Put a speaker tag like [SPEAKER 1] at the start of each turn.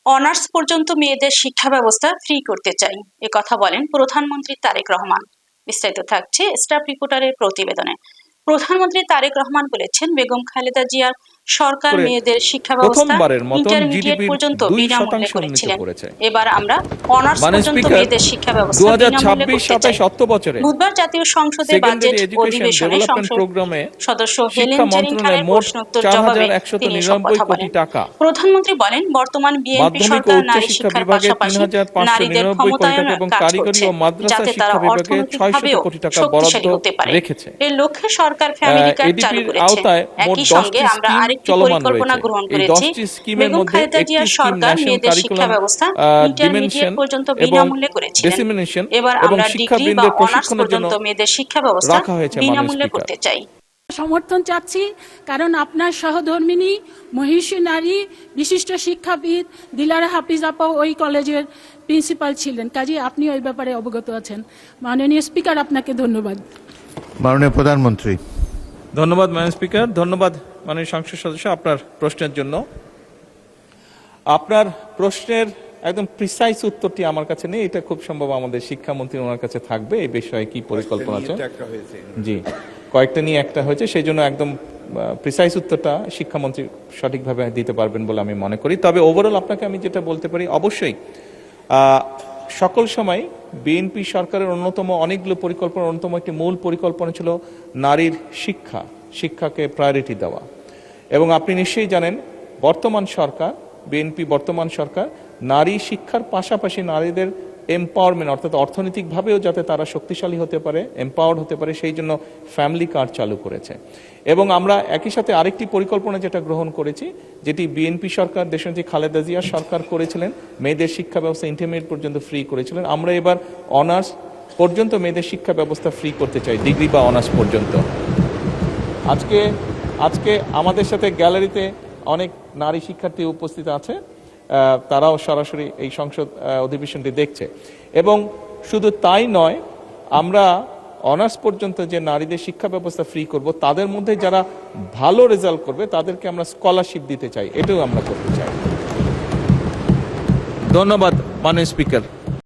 [SPEAKER 1] Honours পর্যন্ত মেয়েদের শিক্ষা ব্যবস্থা ফ্রি করতে চাই, একথা বলেন প্রধানমন্ত্রী তারেক রহমান। বিস্তারিত থাকছে স্টাফ রিপোর্টারের প্রতিবেদনে। প্রধানমন্ত্রী তারেক রহমান বলেছেন, বেগম খালেদা জিয়ার সরকার মেয়েদের শিক্ষা ব্যবস্থা ইন্টারমিডিয়েট পর্যন্ত বিনামূল্যে করেছিলেন। এবার আমরা অনার্স পর্যন্ত মেয়েদের শিক্ষা ব্যবস্থা বিনামূল্যে করতে চাই। বুধবার জাতীয় সংসদে বাজেট অধিবেশনে সংসদ সদস্য হেলেন জেরিন খানের প্রশ্নোত্তর জবাবে তিনি এসব কথা বলেন। প্রধানমন্ত্রী বলেন, বর্তমান বিএনপি সরকার নারী শিক্ষার পাশাপাশি নারীদের ক্ষমতায়নের কাজ করছে, যাতে তারা অর্থনৈতিকভাবেও শক্তিশালী হতে পারে। এর লক্ষ্যে সরকার ফ্যামিলি কার্ড চালু করেছে। একই সঙ্গে আমরা আরেকটি পরিকল্পনা গ্রহণ করেছি। বেগম খালেদা জিয়ার সরকার মেয়েদের শিক্ষা ব্যবস্থা ইন্টারমিডিয়েট পর্যন্ত বিনামূল্যে করেছিলেন। এবার আমরা ডিগ্রি বা অনার্স পর্যন্ত মেয়েদের শিক্ষা ব্যবস্থা বিনামূল্যে করতে চাই।
[SPEAKER 2] সমর্থন চাচ্ছি, কারণ আপনার সহধর্মিনী মহিষী নারী বিশিষ্ট শিক্ষাবিদ দিলারা হাফিজ আপা ওই কলেজের প্রিন্সিপাল ছিলেন, কাজে আপনি ওই ব্যাপারে অবগত আছেন। মাননীয় স্পিকার, আপনাকে ধন্যবাদ।
[SPEAKER 3] মাননীয় প্রধানমন্ত্রী।
[SPEAKER 4] ধন্যবাদ মাননীয় স্পিকার, ধন্যবাদ মাননীয় সংসদ সদস্য আপনার প্রশ্নের জন্য। আপনার প্রশ্নের একদম প্রিসাইজ উত্তরটি আমার কাছে নেই, এটা খুব সম্ভব আমাদের শিক্ষামন্ত্রী ওনার কাছে থাকবে। এই বিষয়ে কি পরিকল্পনা আছে? জি, কয়েকটা নিয়ে একটা হয়েছে, সেই জন্য একদম প্রিসাইজ উত্তরটা শিক্ষামন্ত্রী সঠিকভাবে দিতে পারবেন বলে আমি মনে করি। তবে ওভারঅল আপনাকে আমি যেটা বলতে পারি, অবশ্যই সকল সময় বিএনপি সরকারের অনেকগুলো পরিকল্পনার অন্যতম একটি মূল পরিকল্পনা ছিল নারীর শিক্ষাকে প্রায়োরিটি দেওয়া। এবং আপনি নিশ্চয়ই জানেন, বিএনপি বর্তমান সরকার নারী শিক্ষার পাশাপাশি নারীদের এম্পাওয়ারমেন্ট, অর্থাৎ অর্থনৈতিকভাবেও যাতে তারা শক্তিশালী হতে পারে, এম্পাওয়ার্ড হতে পারে, সেই জন্য ফ্যামিলি কার্ড চালু করেছে। এবং আমরা একই সাথে আরেকটি পরিকল্পনা যেটা গ্রহণ করেছি, যেটি বিএনপি সরকার দেশনেত্রী খালেদা জিয়া সরকার করেছিলেন, মেয়েদের শিক্ষা ব্যবস্থা ইন্টারমিডিয়েট পর্যন্ত ফ্রি করেছিলেন। আমরা এবার অনার্স পর্যন্ত মেয়েদের শিক্ষা ব্যবস্থা ফ্রি করতে চাই, ডিগ্রি বা অনার্স পর্যন্ত। আজকে আমাদের সাথে গ্যালারিতে অনেক নারী শিক্ষার্থী উপস্থিত আছে, তারাও সরাসরি এই সংসদ অধিবেশনটি দেখছে। এবং শুধু তাই নয়, আমরা অনার্স পর্যন্ত যে নারীদের শিক্ষা ব্যবস্থা ফ্রি করব, তাদের মধ্যে যারা ভালো রেজাল্ট করবে তাদেরকে আমরা স্কলারশিপ দিতে চাই, এটাও আমরা করতে চাই। ধন্যবাদ মাননীয় স্পিকার।